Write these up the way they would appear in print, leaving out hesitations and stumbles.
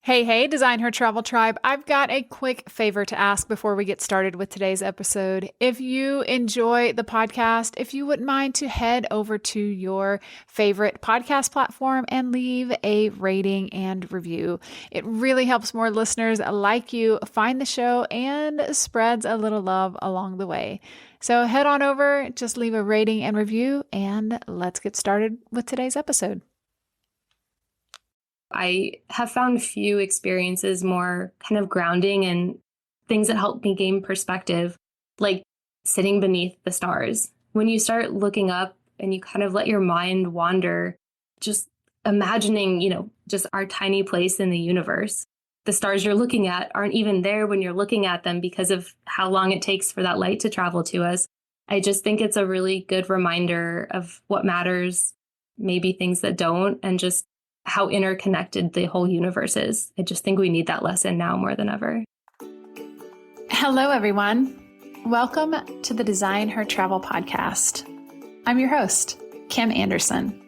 Hey, Design Her Travel Tribe. I've got a quick favor to ask before we get started with today's episode. If you enjoy the podcast, if you wouldn't mind to head over to your favorite podcast platform and leave a rating and review. It really helps more listeners like you find the show and spreads a little love along the way. So head on over, just leave a rating and review, and let's get started with today's episode. I have found few experiences more kind of grounding and things that help me gain perspective, like sitting beneath the stars. When you start looking up and you kind of let your mind wander, just imagining, just our tiny place in the universe. The stars you're looking at aren't even there when you're looking at them because of how long it takes for that light to travel to us. I just think it's a really good reminder of what matters, maybe things that don't, and just how interconnected the whole universe is. I just think we need that lesson now more than ever. Hello, everyone. Welcome to the Design Her Travel podcast. I'm your host, Kim Anderson.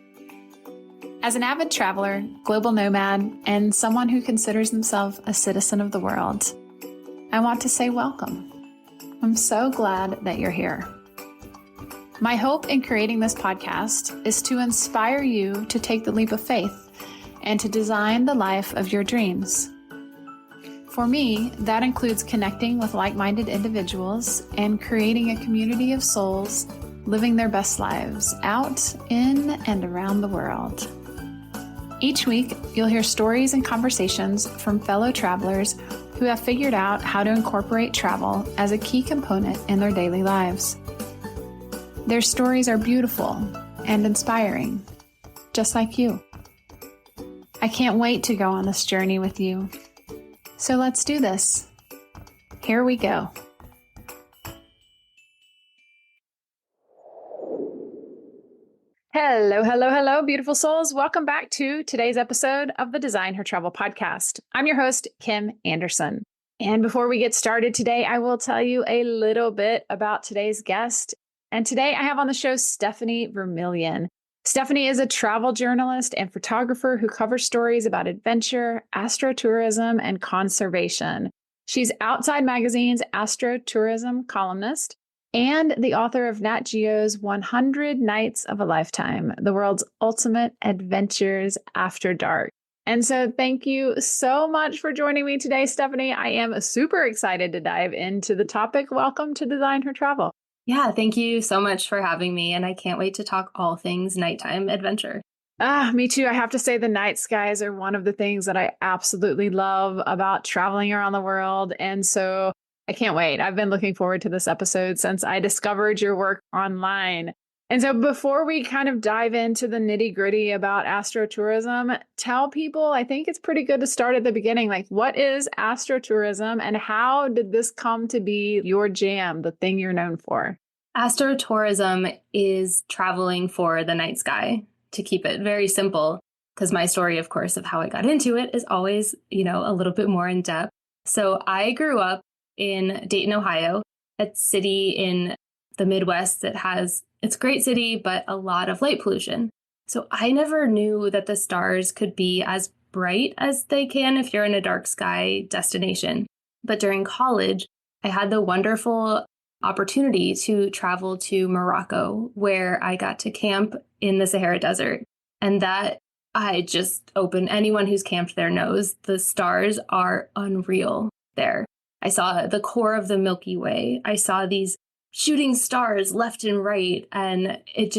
As an avid traveler, global nomad, and someone who considers themselves a citizen of the world, I want to say welcome. I'm so glad that you're here. My hope in creating this podcast is to inspire you to take the leap of faith and to design the life of your dreams. For me, that includes connecting with like-minded individuals and creating a community of souls living their best lives out in and around the world. Each week, you'll hear stories and conversations from fellow travelers who have figured out how to incorporate travel as a key component in their daily lives. Their stories are beautiful and inspiring, just like you. I can't wait to go on this journey with you. So let's do this. Here we go. Hello, beautiful souls. Welcome back to today's episode of the Design Her Travel podcast. I'm your host, Kim Anderson. And before we get started today, I will tell you a little bit about today's guest. And today I have on the show Stephanie Vermillion. Stephanie is a travel journalist and photographer who covers stories about adventure, astrotourism, and conservation. She's Outside Magazine's Astrotourism columnist and the author of Nat Geo's 100 Nights of a Lifetime, the world's ultimate adventures after dark. And so thank you so much for joining me today, Stephanie. I am super excited to dive into the topic. Welcome to Design Her Travel. Yeah, thank you so much for having me. And I can't wait to talk all things nighttime adventure. Me too. I have to say the night skies are one of the things that I absolutely love about traveling around the world. And so I can't wait. I've been looking forward to this episode since I discovered your work online. And so before we kind of dive into the nitty gritty about astrotourism, tell people, I think it's pretty good to start at the beginning. Like, what is astrotourism and how did this come to be your jam, the thing you're known for? Astrotourism is traveling for the night sky, to keep it very simple, because my story, of course, of how I got into it is always, a little bit more in depth. So I grew up in Dayton, Ohio, a city in the Midwest that it's a great city, but a lot of light pollution. So I never knew that the stars could be as bright as they can if you're in a dark sky destination. But during college, I had the wonderful opportunity to travel to Morocco, where I got to camp in the Sahara Desert. And that I just anyone who's camped there knows the stars are unreal there. I saw the core of the Milky Way. I saw these shooting stars left and right. And it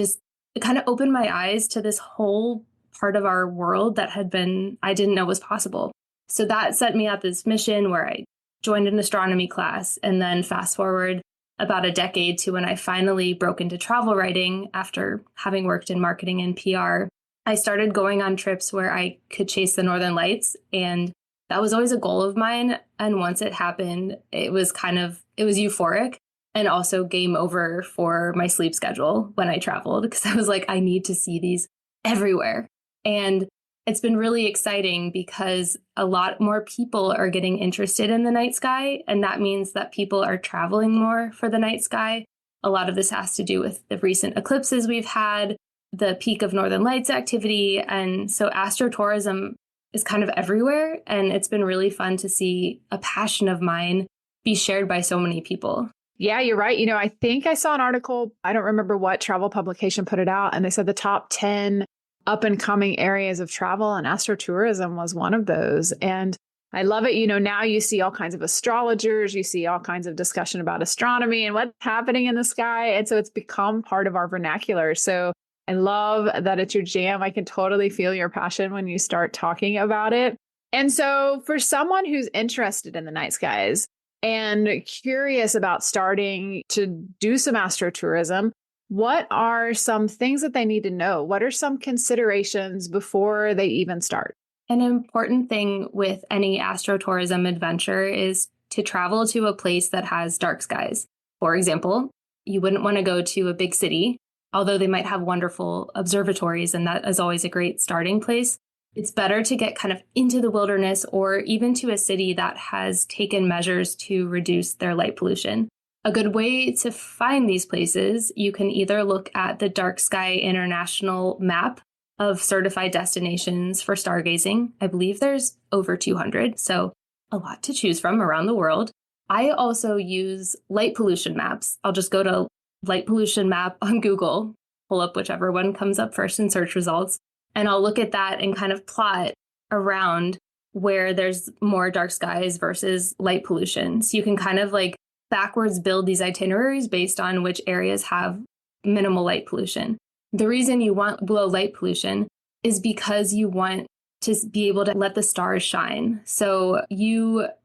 kind of opened my eyes to this whole part of our world that I didn't know was possible. So that set me at this mission where I joined an astronomy class, and then fast forward about a decade to when I finally broke into travel writing after having worked in marketing and PR. I started going on trips where I could chase the northern lights, and that was always a goal of mine. And once it happened, it was euphoric and also game over for my sleep schedule when I traveled, because I was like, I need to see these everywhere. And it's been really exciting because a lot more people are getting interested in the night sky. And that means that people are traveling more for the night sky. A lot of this has to do with the recent eclipses we've had, the peak of Northern Lights activity. And so astrotourism is kind of everywhere. And it's been really fun to see a passion of mine be shared by so many people. Yeah, you're right. I think I saw an article, I don't remember what travel publication put it out, and they said the top 10 up and coming areas of travel, and astrotourism was one of those. And I love it. Now you see all kinds of astrologers, you see all kinds of discussion about astronomy and what's happening in the sky. And so it's become part of our vernacular. So I love that it's your jam. I can totally feel your passion when you start talking about it. And so for someone who's interested in the night skies and curious about starting to do some astrotourism, what are some things that they need to know? What are some considerations before they even start? An important thing with any astrotourism adventure is to travel to a place that has dark skies. For example, you wouldn't want to go to a big city, although they might have wonderful observatories, and that is always a great starting place. It's better to get kind of into the wilderness or even to a city that has taken measures to reduce their light pollution. A good way to find these places, you can either look at the Dark Sky International map of certified destinations for stargazing. I believe there's over 200, so a lot to choose from around the world. I also use light pollution maps. I'll just go to light pollution map on Google, pull up whichever one comes up first in search results, and I'll look at that and kind of plot around where there's more dark skies versus light pollution. So you can kind of like backwards build these itineraries based on which areas have minimal light pollution. The reason you want low light pollution is because you want to be able to let the stars shine. So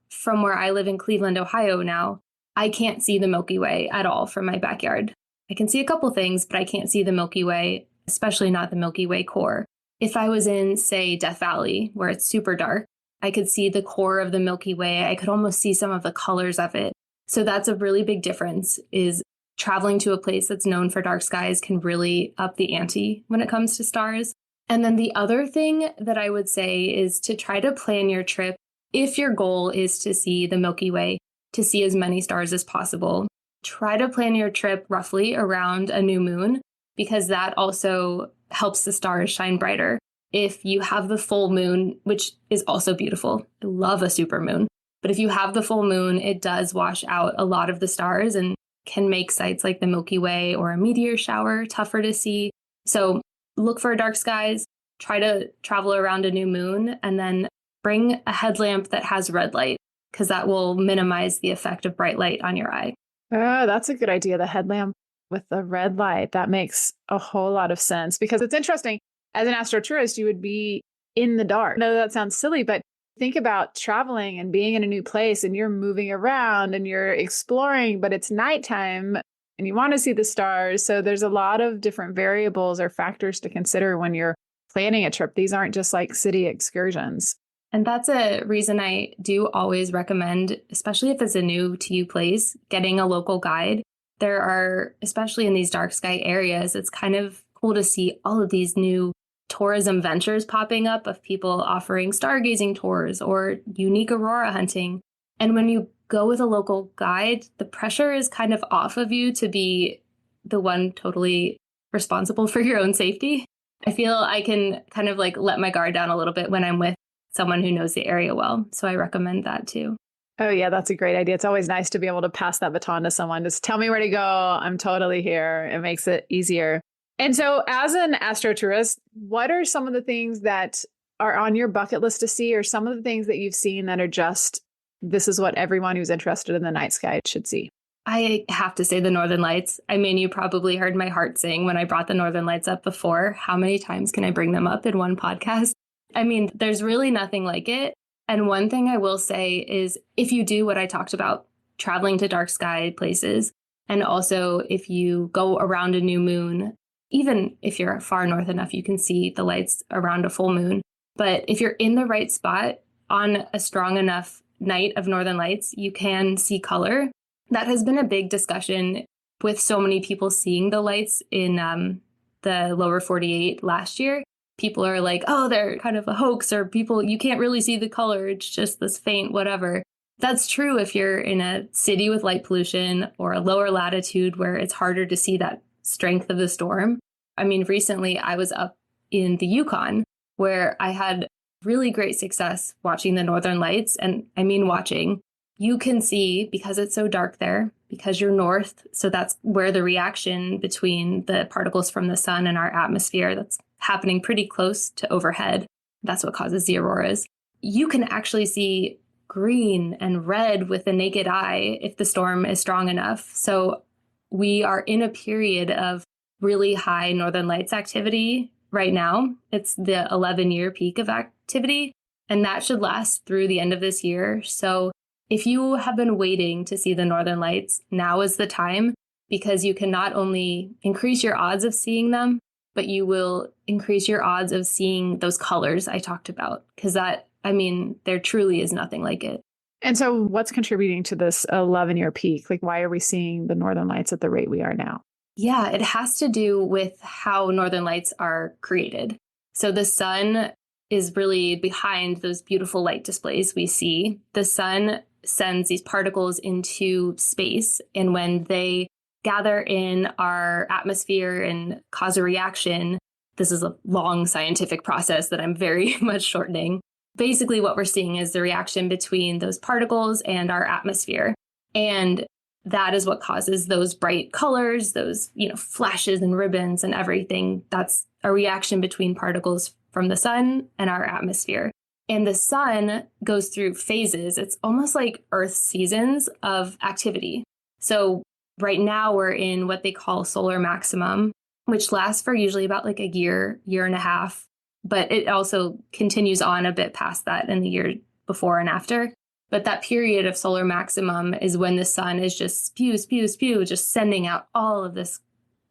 from where I live in Cleveland, Ohio now, I can't see the Milky Way at all from my backyard. I can see a couple things, but I can't see the Milky Way, especially not the Milky Way core. If I was in, say, Death Valley, where it's super dark, I could see the core of the Milky Way. I could almost see some of the colors of it. So that's a really big difference, is traveling to a place that's known for dark skies can really up the ante when it comes to stars. And then the other thing that I would say is to try to plan your trip, if your goal is to see the Milky Way, to see as many stars as possible. Try to plan your trip roughly around a new moon, because that also helps the stars shine brighter. If you have the full moon, which is also beautiful, I love a super moon, but if you have the full moon, it does wash out a lot of the stars and can make sites like the Milky Way or a meteor shower tougher to see. So look for dark skies, try to travel around a new moon, and then bring a headlamp that has red light, because that will minimize the effect of bright light on your eye. Oh, that's a good idea. The headlamp with the red light. That makes a whole lot of sense, because it's interesting. As an astrotourist, you would be in the dark. I know that sounds silly, but think about traveling and being in a new place and you're moving around and you're exploring, but it's nighttime and you want to see the stars. So there's a lot of different variables or factors to consider when you're planning a trip. These aren't just like city excursions. And that's a reason I do always recommend, especially if it's a new to you place, getting a local guide. There are, especially in these dark sky areas, it's kind of cool to see all of these new tourism ventures popping up of people offering stargazing tours or unique aurora hunting. And when you go with a local guide, the pressure is kind of off of you to be the one totally responsible for your own safety. I feel I can kind of like let my guard down a little bit when I'm with someone who knows the area well. So I recommend that too. Oh, yeah, that's a great idea. It's always nice to be able to pass that baton to someone. Just tell me where to go. I'm totally here. It makes it easier. And so as an astrotourist, what are some of the things that are on your bucket list to see, or some of the things that you've seen that are just, this is what everyone who's interested in the night sky should see? I have to say the Northern Lights. I mean, you probably heard my heart sing when I brought the Northern Lights up before. How many times can I bring them up in one podcast? I mean, there's really nothing like it. And one thing I will say is if you do what I talked about, traveling to dark sky places, and also if you go around a new moon, even if you're far north enough, you can see the lights around a full moon. But if you're in the right spot on a strong enough night of Northern Lights, you can see color. That has been a big discussion with so many people seeing the lights in the lower 48 last year. People are like, oh, they're kind of a hoax, or people, you can't really see the color. It's just this faint, whatever. That's true if you're in a city with light pollution or a lower latitude where it's harder to see that strength of the storm. I mean, recently I was up in the Yukon where I had really great success watching the northern lights. And I mean watching. You can see, because it's so dark there, because you're north, so that's where the reaction between the particles from the sun and our atmosphere that's happening pretty close to overhead. That's what causes the auroras. You can actually see green and red with the naked eye if the storm is strong enough. So we are in a period of really high northern lights activity right now. It's the 11-year peak of activity, and that should last through the end of this year. So if you have been waiting to see the northern lights, now is the time, because you can not only increase your odds of seeing them, but you will increase your odds of seeing those colors I talked about. Because there truly is nothing like it. And so what's contributing to this 11-year peak? Like, why are we seeing the northern lights at the rate we are now? Yeah, it has to do with how northern lights are created. So the sun is really behind those beautiful light displays we see. The sun sends these particles into space, and when they gather in our atmosphere and cause a reaction, this is a long scientific process that I'm very much shortening. Basically, what we're seeing is the reaction between those particles and our atmosphere. And that is what causes those bright colors, those, flashes and ribbons and everything. That's a reaction between particles from the sun and our atmosphere. And the sun goes through phases. It's almost like Earth's seasons of activity. So right now we're in what they call solar maximum, which lasts for usually about like a year and a half. But it also continues on a bit past that in the year before and after. But that period of solar maximum is when the sun is just spew, just sending out all of this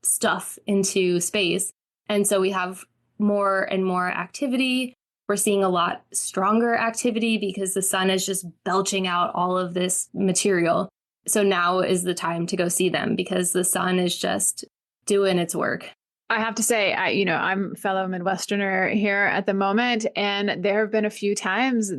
stuff into space. And so we have more and more activity. We're seeing a lot stronger activity because the sun is just belching out all of this material. So now is the time to go see them because the sun is just doing its work. I have to say, I'm a fellow Midwesterner here at the moment, and there have been a few times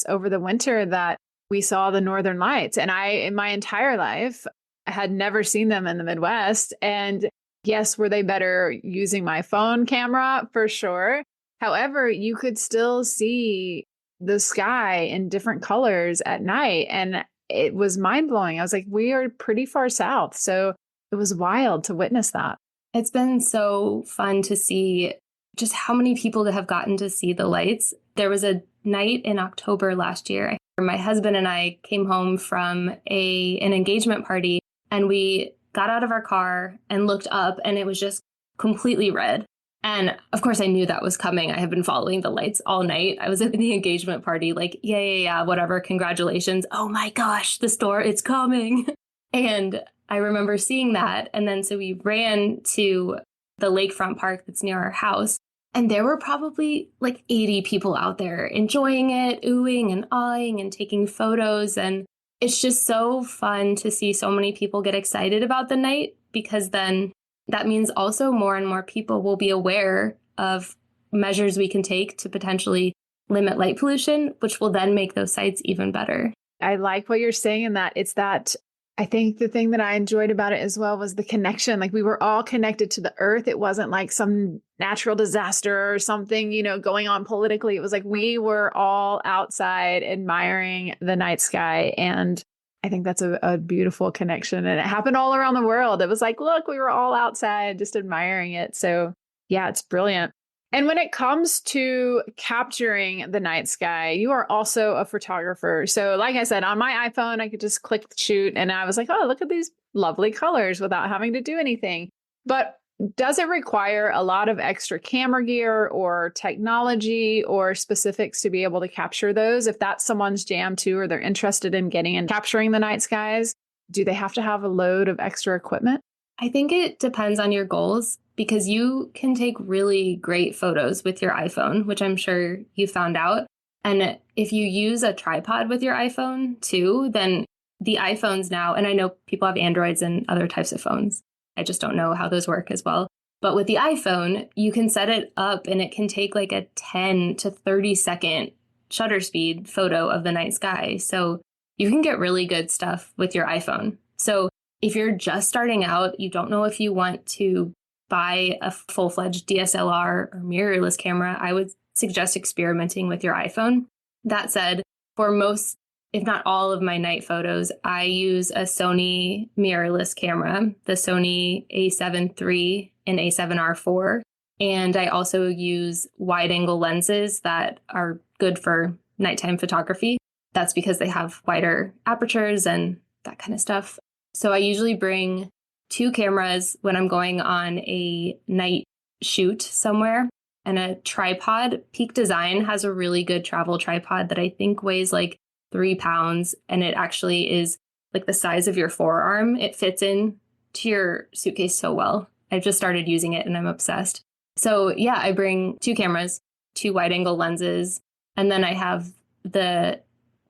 over the winter that we saw the northern lights. And in my entire life, I had never seen them in the Midwest. And yes, were they better using my phone camera? For sure. However, you could still see the sky in different colors at night. And it was mind blowing. I was like, we are pretty far south. So it was wild to witness that. It's been so fun to see just how many people have gotten to see the lights. There was a night in October last year. My husband and I came home from an engagement party, and we got out of our car and looked up, and it was just completely red. And of course, I knew that was coming. I have been following the lights all night. I was at the engagement party, like, yeah, whatever, congratulations. Oh my gosh, it's coming. And I remember seeing that. And then so we ran to the lakefront park that's near our house. And there were probably like 80 people out there enjoying it, oohing and awing and taking photos. And it's just so fun to see so many people get excited about the night, because then that means also more and more people will be aware of measures we can take to potentially limit light pollution, which will then make those sites even better. I like what you're saying in that it's that. I think the thing that I enjoyed about it as well was the connection. Like, we were all connected to the earth. It wasn't like some natural disaster or something, going on politically. It was like we were all outside admiring the night sky. And I think that's a beautiful connection. And it happened all around the world. It was like, look, we were all outside just admiring it. So yeah, it's brilliant. And when it comes to capturing the night sky, you are also a photographer. So like I said, on my iPhone, I could just click shoot, and I was like, oh, look at these lovely colors without having to do anything. But does it require a lot of extra camera gear or technology or specifics to be able to capture those? If that's someone's jam too, or they're interested in getting and capturing the night skies, do they have to have a load of extra equipment? I think it depends on your goals, because you can take really great photos with your iPhone, which I'm sure you found out. And if you use a tripod with your iPhone too, then the iPhones now, and I know people have Androids and other types of phones, I just don't know how those work as well. But with the iPhone, you can set it up and it can take like a 10 to 30 second shutter speed photo of the night sky. So you can get really good stuff with your iPhone. So if you're just starting out, you don't know if you want to buy a full-fledged DSLR or mirrorless camera, I would suggest experimenting with your iPhone. That said, for most, if not all of my night photos, I use a Sony mirrorless camera, the Sony a7 III and a7R IV. And I also use wide angle lenses that are good for nighttime photography. That's because they have wider apertures and that kind of stuff. So I usually bring 2 cameras when I'm going on a night shoot somewhere, and a tripod. Peak Design has a really good travel tripod that I think weighs like 3 pounds, and it actually is like the size of your forearm. It fits in to your suitcase so well. I've just started using it and I'm obsessed. So yeah, I bring 2 cameras, 2 wide angle lenses, and then I have the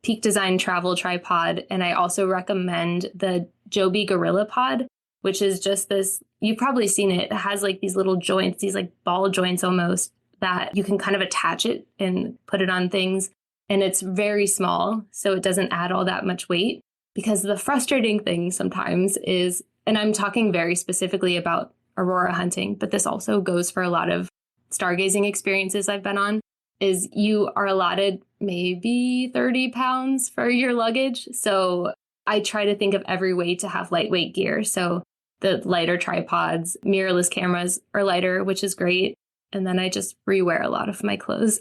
Peak Design travel tripod. And I also recommend the Joby Gorilla Pod, which is just this, you've probably seen it. It has like these little joints, these like ball joints almost, that you can kind of attach it and put it on things. And it's very small, so it doesn't add all that much weight. Because the frustrating thing sometimes is, and I'm talking very specifically about aurora hunting, but this also goes for a lot of stargazing experiences I've been on, is you are allotted maybe 30 pounds for your luggage. So I try to think of every way to have lightweight gear. So the lighter tripods, mirrorless cameras are lighter, which is great. And then I just rewear a lot of my clothes.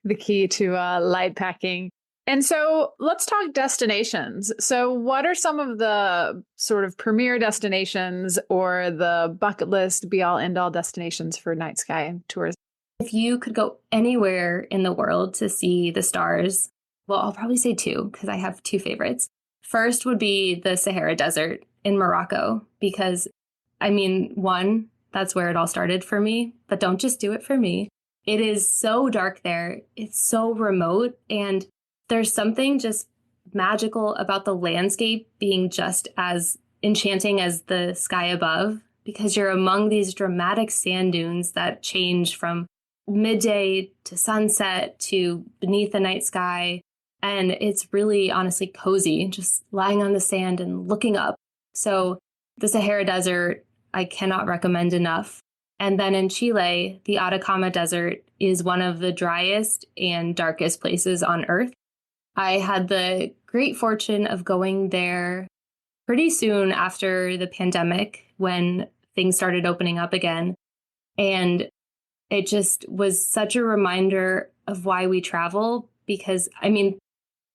The key to light packing. And so let's talk destinations. So what are some of the sort of premier destinations or the bucket list be all end all destinations for night sky tours? If you could go anywhere in the world to see the stars, well, I'll probably say 2 because I have 2 favorites. First would be the Sahara Desert in Morocco, because I mean, 1, that's where it all started for me, but don't just do it for me. It is so dark there. It's so remote. And there's something just magical about the landscape being just as enchanting as the sky above, because you're among these dramatic sand dunes that change from midday to sunset to beneath the night sky. And it's really honestly cozy, just lying on the sand and looking up. So the Sahara Desert, I cannot recommend enough. And then in Chile, the Atacama Desert is one of the driest and darkest places on Earth. I had the great fortune of going there pretty soon after the pandemic when things started opening up again. And it just was such a reminder of why we travel, because, I mean,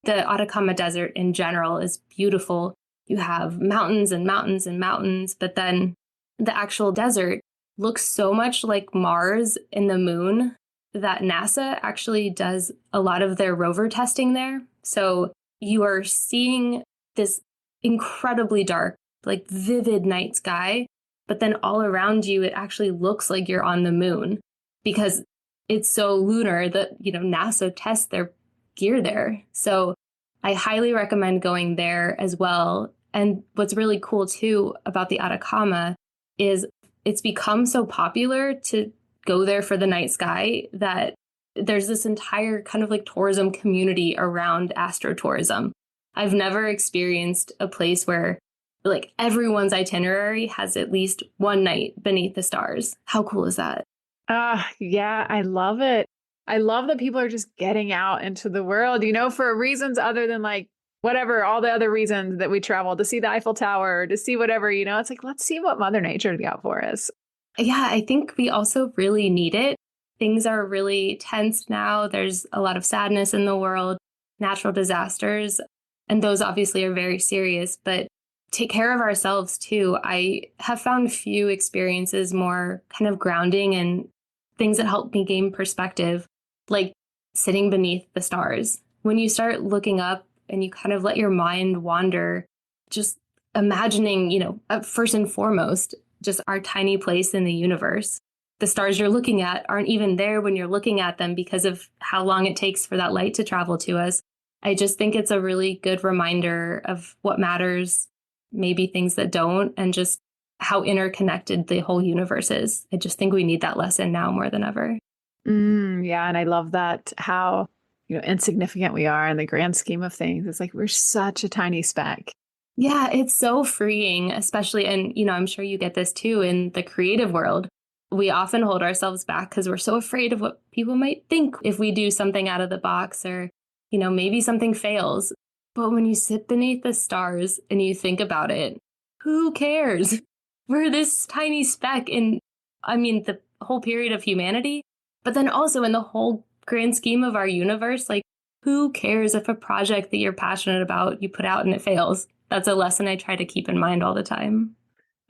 the Atacama Desert in general is beautiful. You have mountains and mountains and mountains, but then the actual desert looks so much like Mars and the moon that NASA actually does a lot of their rover testing there. So you are seeing this incredibly dark, like vivid night sky, but then all around you, it actually looks like you're on the moon because it's so lunar that, you know, NASA tests their gear there. So I highly recommend going there as well. And what's really cool too about the Atacama is it's become so popular to go there for the night sky that there's this entire kind of like tourism community around astrotourism. I've never experienced a place where like everyone's itinerary has at least one night beneath the stars. How cool is that? Yeah, I love it. I love that people are just getting out into the world, you know, for reasons other than like whatever, all the other reasons that we travel to see the Eiffel Tower, to see whatever, you know, it's like, let's see what Mother Nature's got for us. Yeah, I think we also really need it. Things are really tense now. There's a lot of sadness in the world, natural disasters, and those obviously are very serious, but take care of ourselves too. I have found few experiences more kind of grounding and things that help me gain perspective, like sitting beneath the stars. When you start looking up and you kind of let your mind wander, just imagining, you know, first and foremost, just our tiny place in the universe. The stars you're looking at aren't even there when you're looking at them because of how long it takes for that light to travel to us. I just think it's a really good reminder of what matters, maybe things that don't, and just how interconnected the whole universe is. I just think we need that lesson now more than ever. Yeah. And I love that how, you know, insignificant we are in the grand scheme of things. It's like we're such a tiny speck. Yeah, it's so freeing, especially, and, you know, I'm sure you get this too in the creative world. we often hold ourselves back because we're so afraid of what people might think if we do something out of the box or, maybe something fails. But when you sit beneath the stars and you think about it, who cares? We're this tiny speck in, the whole period of humanity, but then also in the whole grand scheme of our universe, like, who cares if a project that you're passionate about, you put out and it fails? That's a lesson I try to keep in mind all the time.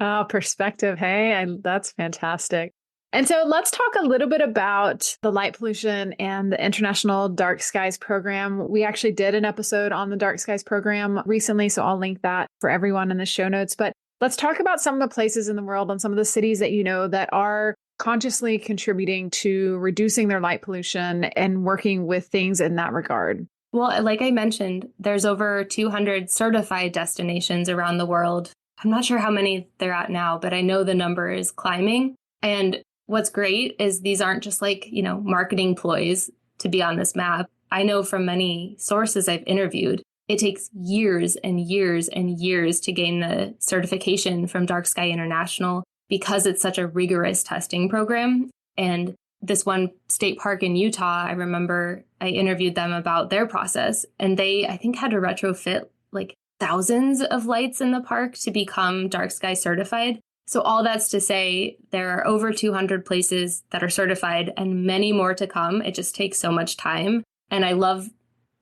Oh, perspective. Hey, that's fantastic. And so let's talk a little bit about the light pollution and the International Dark Skies Program. We actually did an episode on the Dark Skies Program recently, so I'll link that for everyone in the show notes. But let's talk about some of the places in the world and some of the cities that you know that are consciously contributing to reducing their light pollution and working with things in that regard. Well, like I mentioned, there's over 200 certified destinations around the world. I'm not sure how many they're at now, but I know the number is climbing. And what's great is these aren't just like, marketing ploys to be on this map. I know from many sources I've interviewed, it takes years and years and years to gain the certification from Dark Sky International because it's such a rigorous testing program. And this one state park in Utah, I remember I interviewed them about their process, and they, I think, had to retrofit like thousands of lights in the park to become Dark Sky certified. So all that's to say, there are over 200 places that are certified and many more to come. It just takes so much time. And I love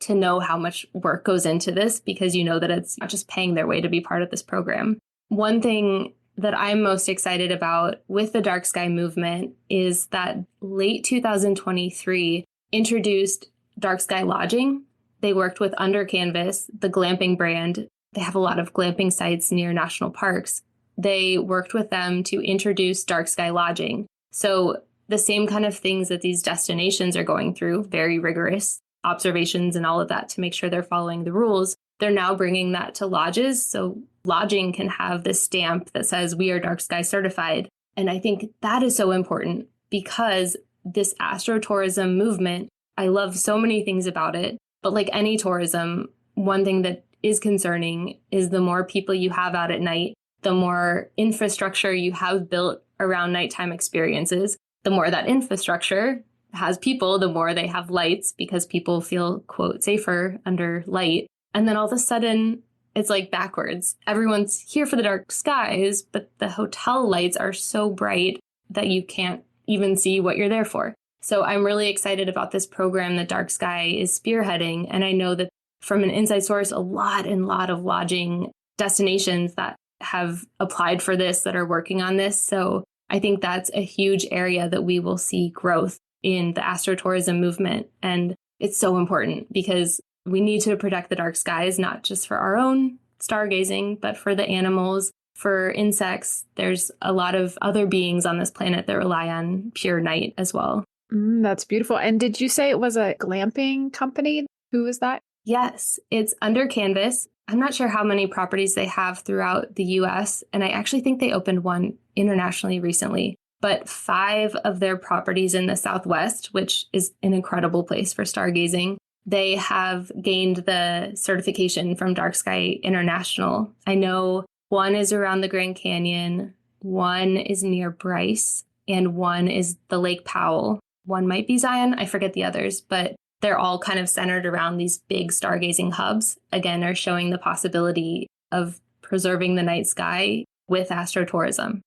to know how much work goes into this because you know that it's not just paying their way to be part of this program. One thing that I'm most excited about with the Dark Sky movement is that late 2023 introduced Dark Sky Lodging. They worked with Under Canvas, the glamping brand. They have a lot of glamping sites near national parks. They worked with them to introduce Dark Sky Lodging. So the same kind of things that these destinations are going through, very rigorous observations and all of that to make sure they're following the rules, they're now bringing that to lodges. So lodging can have this stamp that says we are Dark Sky certified. And I think that is so important because this astrotourism movement, I love so many things about it. But like any tourism, one thing that is concerning is the more people you have out at night, the more infrastructure you have built around nighttime experiences, the more that infrastructure has people, the more they have lights because people feel, quote, safer under light. And then all of a sudden, it's like backwards. Everyone's here for the dark skies, but the hotel lights are so bright that you can't even see what you're there for. So I'm really excited about this program that Dark Sky is spearheading. And I know that from an inside source, a lot of lodging destinations that have applied for this, that are working on this. So I think that's a huge area that we will see growth in the astrotourism movement. And it's so important because we need to protect the dark skies, not just for our own stargazing, but for the animals, for insects. There's a lot of other beings on this planet that rely on pure night as well. That's beautiful. And did you say it was a glamping company? Who is that? Yes, it's Under Canvas. I'm not sure how many properties they have throughout the US, and I actually think they opened one internationally recently. But 5 of their properties in the Southwest, which is an incredible place for stargazing, they have gained the certification from Dark Sky International. I know one is around the Grand Canyon, one is near Bryce, and one is the Lake Powell. One might be Zion, I forget the others, but they're all kind of centered around these big stargazing hubs, again, are showing the possibility of preserving the night sky with astrotourism.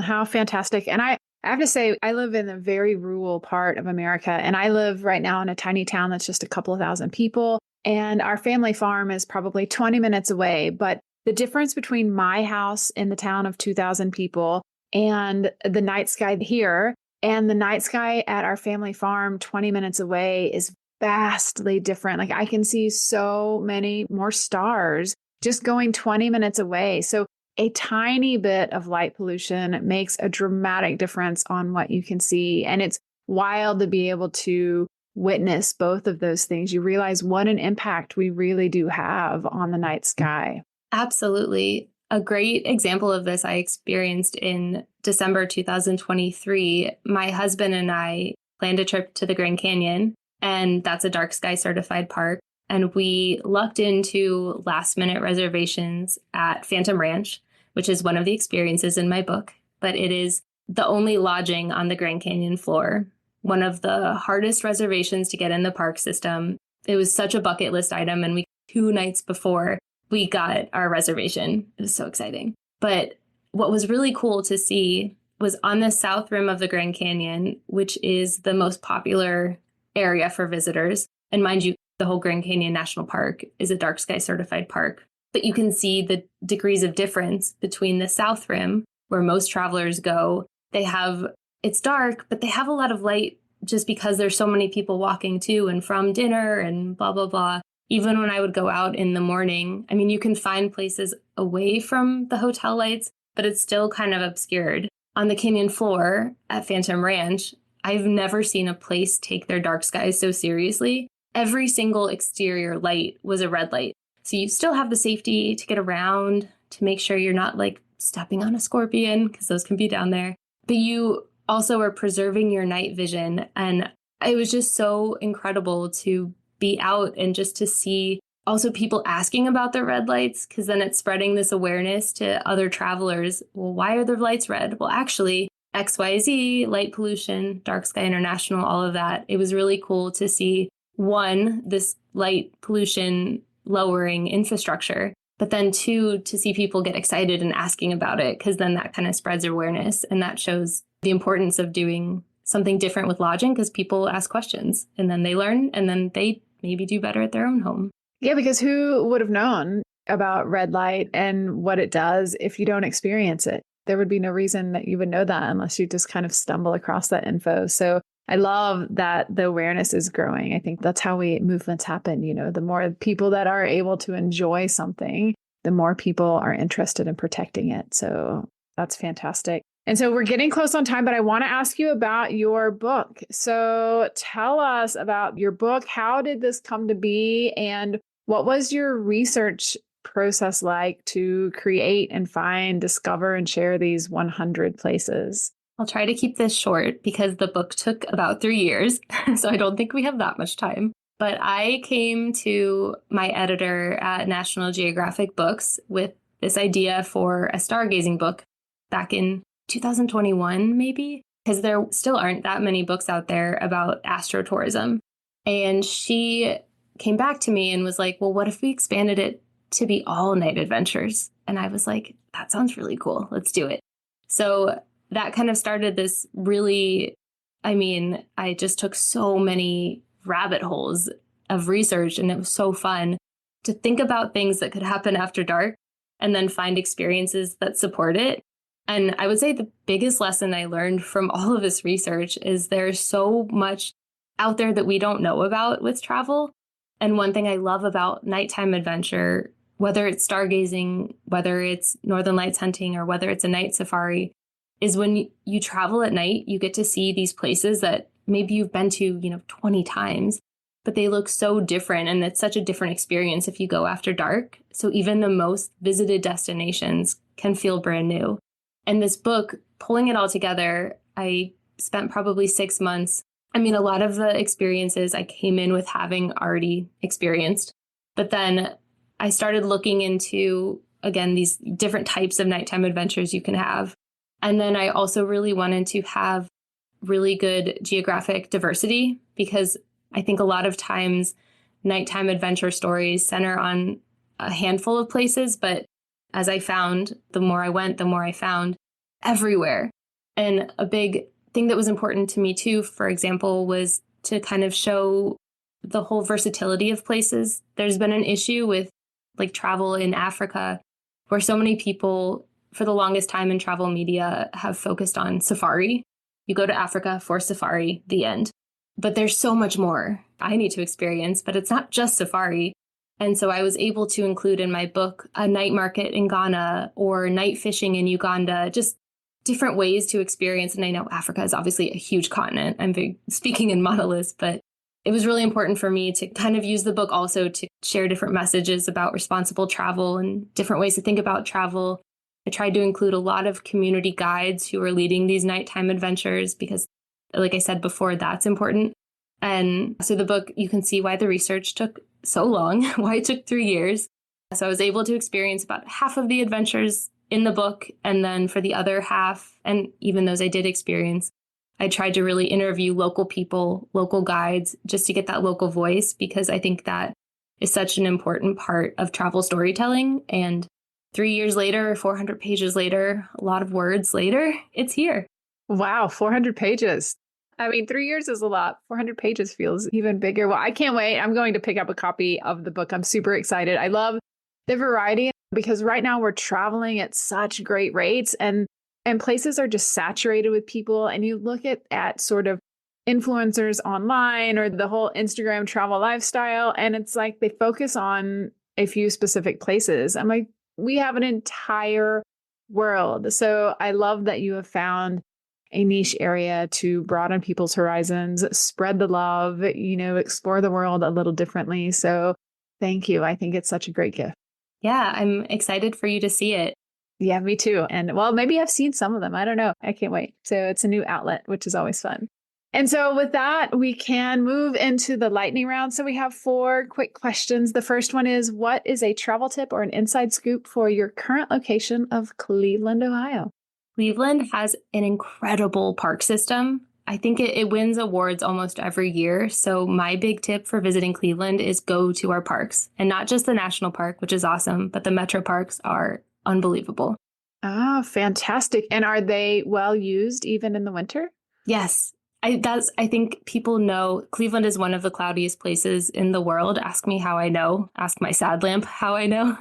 How fantastic. And I have to say, I live in a very rural part of America, and I live right now in a tiny town that's just a couple of thousand people. And our family farm is probably 20 minutes away. But the difference between my house in the town of 2,000 people and the night sky here and the night sky at our family farm 20 minutes away is vastly different. Like I can see so many more stars just going 20 minutes away. So a tiny bit of light pollution makes a dramatic difference on what you can see. And it's wild to be able to witness both of those things. You realize what an impact we really do have on the night sky. Absolutely. A great example of this I experienced in December 2023. My husband and I planned a trip to the Grand Canyon, and that's a dark sky certified park. And we lucked into last minute reservations at Phantom Ranch, which is one of the experiences in my book. But it is the only lodging on the Grand Canyon floor, one of the hardest reservations to get in the park system. It was such a bucket list item. And 2 nights before we got our reservation. It was so exciting. But what was really cool to see was on the south rim of the Grand Canyon, which is the most popular area for visitors. And mind you, the whole Grand Canyon National Park is a dark sky certified park. But you can see the degrees of difference between the south rim, where most travelers go. It's dark, but they have a lot of light just because there's so many people walking to and from dinner and blah, blah, blah. Even when I would go out in the morning, I mean, you can find places away from the hotel lights, but it's still kind of obscured. On the canyon floor at Phantom Ranch, I've never seen a place take their dark skies so seriously. Every single exterior light was a red light. So you still have the safety to get around, to make sure you're not like stepping on a scorpion, because those can be down there. But you also are preserving your night vision. And it was just so incredible to be out and just to see also people asking about the red lights, because then it's spreading this awareness to other travelers. Well, why are the lights red? Well, actually, XYZ, light pollution, Dark Sky International, all of that. It was really cool to see, one, this light pollution lowering infrastructure, but then two, to see people get excited and asking about it, because then that kind of spreads awareness. And that shows the importance of doing something different with lodging, because people ask questions and then they learn and then they maybe do better at their own home. Yeah, because who would have known about red light and what it does if you don't experience it? There would be no reason that you would know that unless you just kind of stumble across that info. So I love that the awareness is growing. I think that's how movements happen. You know, the more people that are able to enjoy something, the more people are interested in protecting it. So that's fantastic. And so we're getting close on time, but I want to ask you about your book. So tell us about your book. How did this come to be? And what was your research process like to create and find, discover, and share these 100 places? I'll try to keep this short because the book took about 3 years. So I don't think we have that much time. But I came to my editor at National Geographic Books with this idea for a stargazing book back in 2021, maybe, because there still aren't that many books out there about astrotourism. And she came back to me and was like, well, what if we expanded it to be all night adventures? And I was like, that sounds really cool. Let's do it. So that kind of started this really, I just took so many rabbit holes of research, and it was so fun to think about things that could happen after dark and then find experiences that support it. And I would say the biggest lesson I learned from all of this research is there's so much out there that we don't know about with travel. And one thing I love about nighttime adventure, whether it's stargazing, whether it's northern lights hunting, or whether it's a night safari, is when you travel at night, you get to see these places that maybe you've been to, 20 times, but they look so different. And it's such a different experience if you go after dark. So even the most visited destinations can feel brand new. And this book, pulling it all together, I spent probably 6 months. A lot of the experiences I came in with having already experienced, but then I started looking into, again, these different types of nighttime adventures you can have. And then I also really wanted to have really good geographic diversity, because I think a lot of times nighttime adventure stories center on a handful of places, but as I found, the more I went, the more I found everywhere. And a big thing that was important to me too, for example, was to kind of show the whole versatility of places. There's been an issue with like travel in Africa, where so many people for the longest time in travel media have focused on safari. You go to Africa for safari, the end. But there's so much more I need to experience, but it's not just safari. And so I was able to include in my book a night market in Ghana or night fishing in Uganda, just different ways to experience. And I know Africa is obviously a huge continent. I'm speaking in monoliths, but it was really important for me to kind of use the book also to share different messages about responsible travel and different ways to think about travel. I tried to include a lot of community guides who are leading these nighttime adventures because, like I said before, that's important. And so the book, you can see why the research took so long, why it took 3 years. So I was able to experience about half of the adventures in the book. And then for the other half, and even those I did experience, I tried to really interview local people, local guides, just to get that local voice, because I think that is such an important part of travel storytelling. And 3 years later, 400 pages later, a lot of words later, it's here. Wow, 400 pages. I mean, 3 years is a lot. 400 pages feels even bigger. Well, I can't wait. I'm going to pick up a copy of the book. I'm super excited. I love the variety because right now we're traveling at such great rates and places are just saturated with people. And you look at sort of influencers online or the whole Instagram travel lifestyle, and it's like they focus on a few specific places. I'm like, we have an entire world. So I love that you have found a niche area to broaden people's horizons, spread the love, explore the world a little differently. So thank you. I think it's such a great gift. Yeah, I'm excited for you to see it. Yeah, me too. And well, maybe I've seen some of them. I don't know. I can't wait. So it's a new outlet, which is always fun. And so with that, we can move into the lightning round. So we have 4 quick questions. The first one is, what is a travel tip or an inside scoop for your current location of Cleveland, Ohio? Cleveland has an incredible park system. I think it wins awards almost every year. So my big tip for visiting Cleveland is go to our parks, and not just the national park, which is awesome, but the metro parks are unbelievable. Ah, fantastic. And are they well used even in the winter? Yes. I think people know Cleveland is one of the cloudiest places in the world. Ask me how I know. Ask my sad lamp how I know.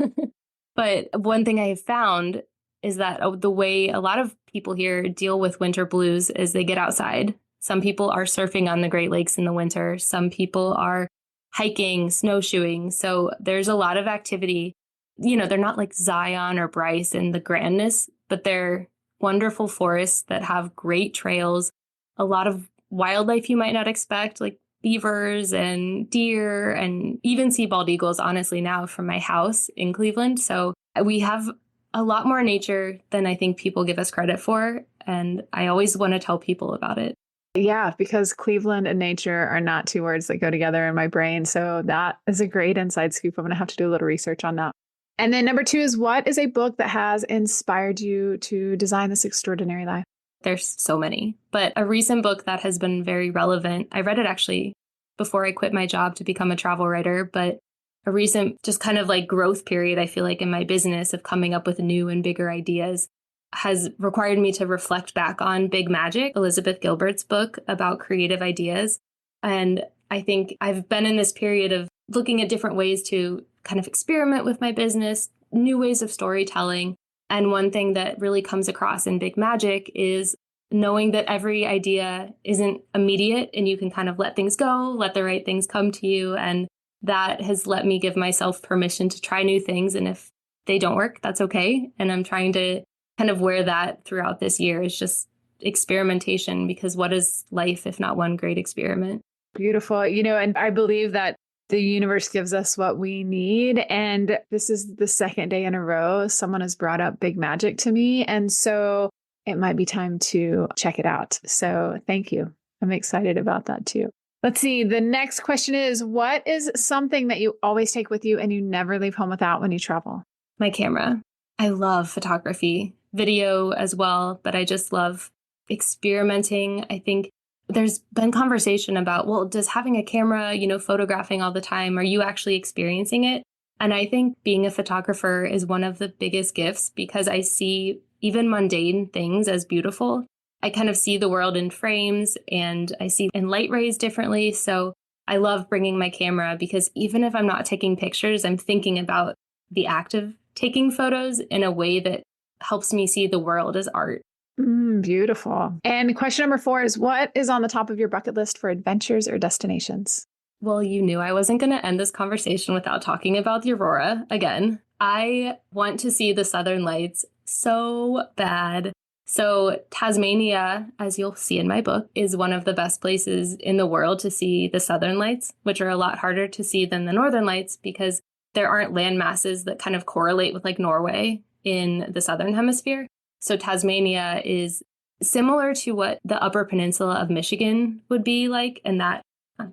But one thing I have found is that the way a lot of people here deal with winter blues is they get outside. Some people are surfing on the Great Lakes in the winter. Some people are hiking, snowshoeing. So there's a lot of activity. They're not like Zion or Bryce in the grandness, but they're wonderful forests that have great trails, a lot of wildlife you might not expect, like beavers and deer, and even see bald eagles, honestly, now from my house in Cleveland. So we have a lot more nature than I think people give us credit for. And I always want to tell people about it. Yeah, because Cleveland and nature are not 2 words that go together in my brain. So that is a great inside scoop. I'm going to have to do a little research on that. And then number 2 is, what is a book that has inspired you to design this extraordinary life? There's so many, but a recent book that has been very relevant. I read it actually before I quit my job to become a travel writer, but a recent just kind of like growth period, I feel like, in my business of coming up with new and bigger ideas has required me to reflect back on Big Magic, Elizabeth Gilbert's book about creative ideas. And I think I've been in this period of looking at different ways to kind of experiment with my business, new ways of storytelling. And one thing that really comes across in Big Magic is knowing that every idea isn't immediate and you can kind of let things go, let the right things come to you. And that has let me give myself permission to try new things. And if they don't work, that's okay. And I'm trying to kind of wear that throughout this year is just experimentation, because what is life if not one great experiment? Beautiful. And I believe that the universe gives us what we need. And this is the second day in a row someone has brought up Big Magic to me. And so it might be time to check it out. So thank you. I'm excited about that too. Let's see. The next question is, what is something that you always take with you and you never leave home without when you travel? My camera. I love photography, video as well, but I just love experimenting. I think there's been conversation about, well, does having a camera, photographing all the time, are you actually experiencing it? And I think being a photographer is one of the biggest gifts, because I see even mundane things as beautiful. I kind of see the world in frames and I see in light rays differently. So I love bringing my camera, because even if I'm not taking pictures, I'm thinking about the act of taking photos in a way that helps me see the world as art. Beautiful. And question number 4 is, what is on the top of your bucket list for adventures or destinations? Well, you knew I wasn't going to end this conversation without talking about the aurora again. I want to see the Southern Lights so bad. So Tasmania, as you'll see in my book, is one of the best places in the world to see the Southern Lights, which are a lot harder to see than the Northern Lights because there aren't land masses that kind of correlate with like Norway in the Southern Hemisphere. So Tasmania is similar to what the Upper Peninsula of Michigan would be like in that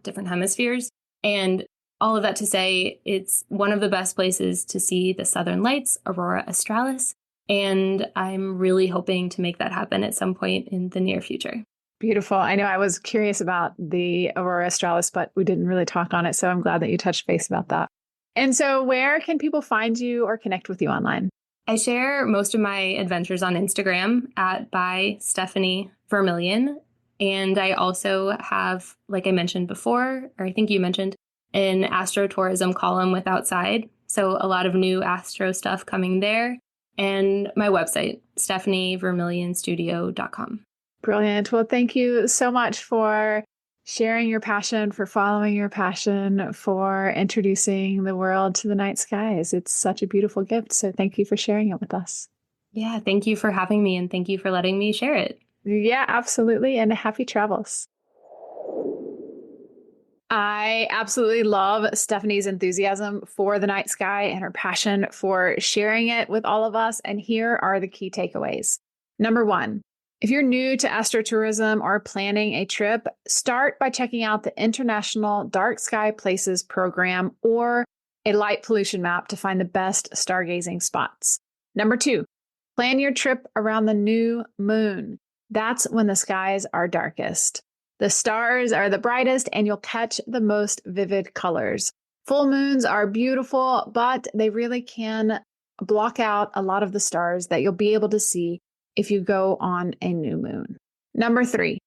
different hemispheres. And all of that to say, it's one of the best places to see the Southern Lights, Aurora Australis. And I'm really hoping to make that happen at some point in the near future. Beautiful. I know I was curious about the Aurora Australis, but we didn't really talk on it. So I'm glad that you touched base about that. And so where can people find you or connect with you online? I share most of my adventures on Instagram at by Stephanie Vermillion. And I also have, like I mentioned before, or I think you mentioned, an Astrotourism column with Outside. So a lot of new astro stuff coming there. And my website, stephanievermillionstudio.com. Brilliant. Well, thank you so much for sharing your passion, for following your passion, for introducing the world to the night skies. It's such a beautiful gift. So thank you for sharing it with us. Yeah, thank you for having me and thank you for letting me share it. Yeah, absolutely. And happy travels. I absolutely love Stephanie's enthusiasm for the night sky and her passion for sharing it with all of us. And here are the key takeaways. Number one, if you're new to astrotourism or planning a trip, start by checking out the International Dark Sky Places program or a light pollution map to find the best stargazing spots. Number two, plan your trip around the new moon. That's when the skies are darkest. The stars are the brightest and you'll catch the most vivid colors. Full moons are beautiful, but they really can block out a lot of the stars that you'll be able to see if you go on a new moon. Number three,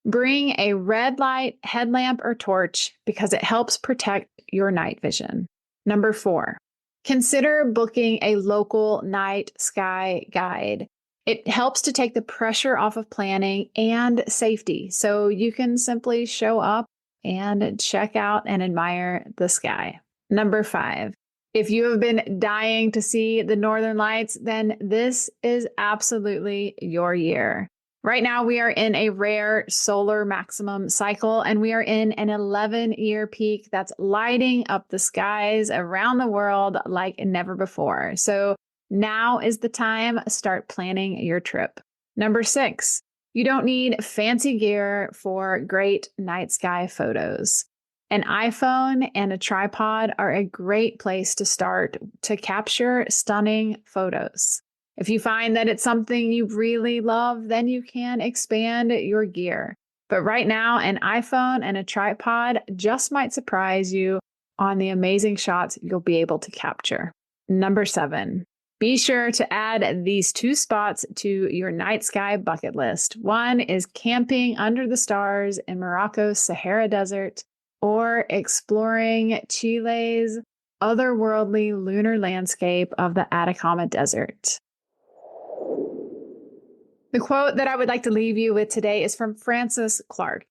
bring a red light, headlamp, or torch because it helps protect your night vision. Number four, consider booking a local night sky guide. It helps to take the pressure off of planning and safety, so you can simply show up and check out and admire the sky. Number five, if you have been dying to see the Northern Lights, then this is absolutely your year. Right now, we are in a rare solar maximum cycle, and we are in an 11-year peak that's lighting up the skies around the world like never before. So now is the time. Start planning your trip. Number six, you don't need fancy gear for great night sky photos. An iPhone and a tripod are a great place to start to capture stunning photos. If you find that it's something you really love, then you can expand your gear. But right now, an iPhone and a tripod just might surprise you on the amazing shots you'll be able to capture. Number seven, be sure to add these two spots to your night sky bucket list. One is camping under the stars in Morocco's Sahara Desert, or exploring Chile's otherworldly lunar landscape of the Atacama Desert. The quote that I would like to leave you with today is from Francis Clark.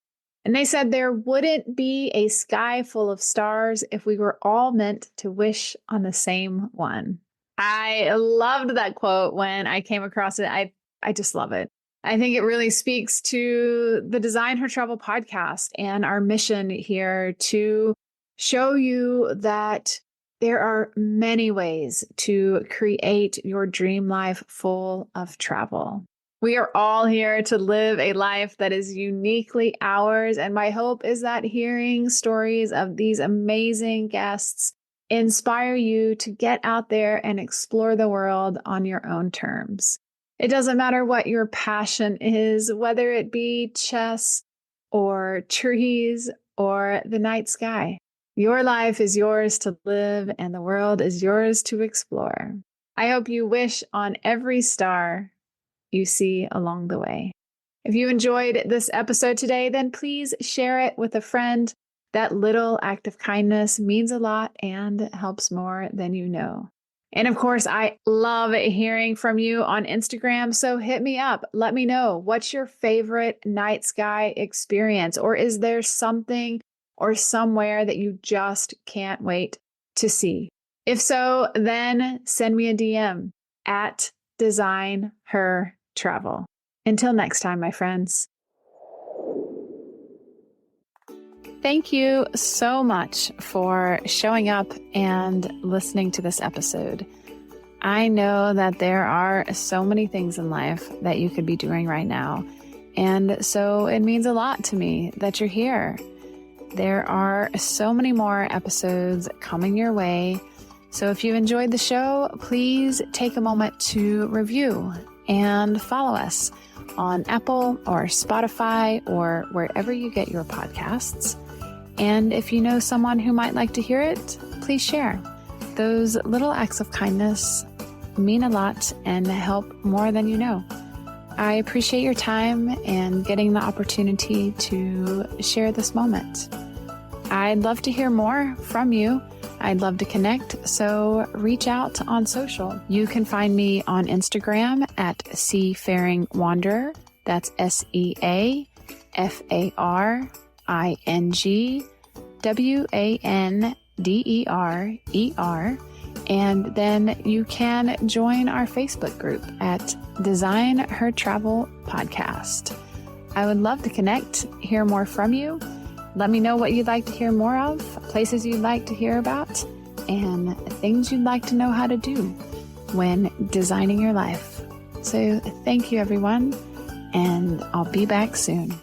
And they said, "There wouldn't be a sky full of stars if we were all meant to wish on the same one." I loved that quote when I came across it. I just love it. I think it really speaks to the Design Her Travel podcast and our mission here to show you that there are many ways to create your dream life full of travel. We are all here to live a life that is uniquely ours. And my hope is that hearing stories of these amazing guests inspire you to get out there and explore the world on your own terms. It doesn't matter what your passion is, whether it be chess or trees or the night sky. Your life is yours to live and the world is yours to explore. I hope you wish on every star you see along the way. If you enjoyed this episode today, then please share it with a friend. That little act of kindness means a lot and helps more than you know. And of course, I love hearing from you on Instagram. So hit me up. Let me know, what's your favorite night sky experience? Or is there something or somewhere that you just can't wait to see? If so, then send me a DM at Design Her Travel. Until next time, my friends. Thank you so much for showing up and listening to this episode. I know that there are so many things in life that you could be doing right now. And so it means a lot to me that you're here. There are so many more episodes coming your way. So if you enjoyed the show, please take a moment to review and follow us on Apple or Spotify or wherever you get your podcasts. And if you know someone who might like to hear it, please share. Those little acts of kindness mean a lot and help more than you know. I appreciate your time and getting the opportunity to share this moment. I'd love to hear more from you. I'd love to connect, so reach out on social. You can find me on Instagram at Seafaring Wanderer. That's SeafaringWanderer. And then you can join our Facebook group at Design Her Travel Podcast. I would love to connect, hear more from you. Let me know what you'd like to hear more of, places you'd like to hear about, and things you'd like to know how to do when designing your life. So thank you, everyone, and I'll be back soon.